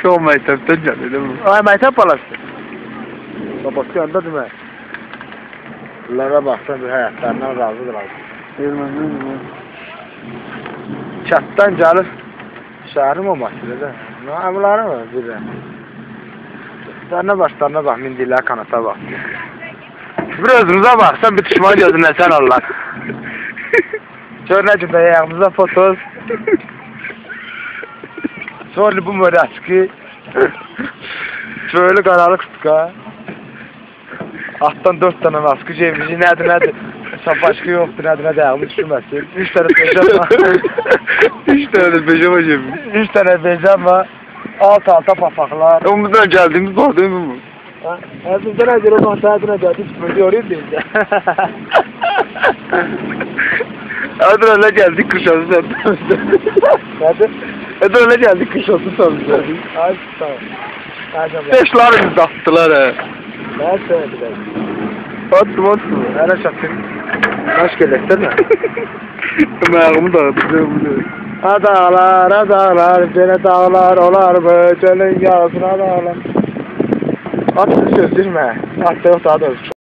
Şov məktəbdən gəlir bu. Ay məktəb balası. Babası yanındadır mən. Bunlara baxsan bir həyatlarından razıdır abi. Erməndən bu. Çatdan gəlib şəhərim olmasıdır da. Nə bunları mı bilirəm. Başlarına bax, mindilər kanata bax. Bir özümüzə baxsan bir düşman gözündən sən Allah. Gör nə kimi ayağımıza fotoz. Sonra bu möraski. Şöyle qaralıq tutka. Altdan 4 tane maskı cebimizi nədir. Sen başka yoktur, nədir, ayağımı düşürməsin. 3 tane pejam var. 3 tane pejam var cebimde. 3 tane pejam var. Alt-alta papaqlar. Omuzdan geldiğimiz bağ değil mi bu? Bizden əgər o masayadına gəldi, böyle yoruyum deyince. Hadi öyle geldik kışası sen. Nədir? Hadi öyle geldik kışası sen. Ay, tamam. Beşlarımız attılar he. Nə söylədilər? Attım. Hələ çatdım. Baş gələkdir mi? Ayağımı dağıttım. Dağlar, belə dağlar olar mı? Gölün yağsına dağlar. At söz deyirmə. At da yox, daha doğrusu.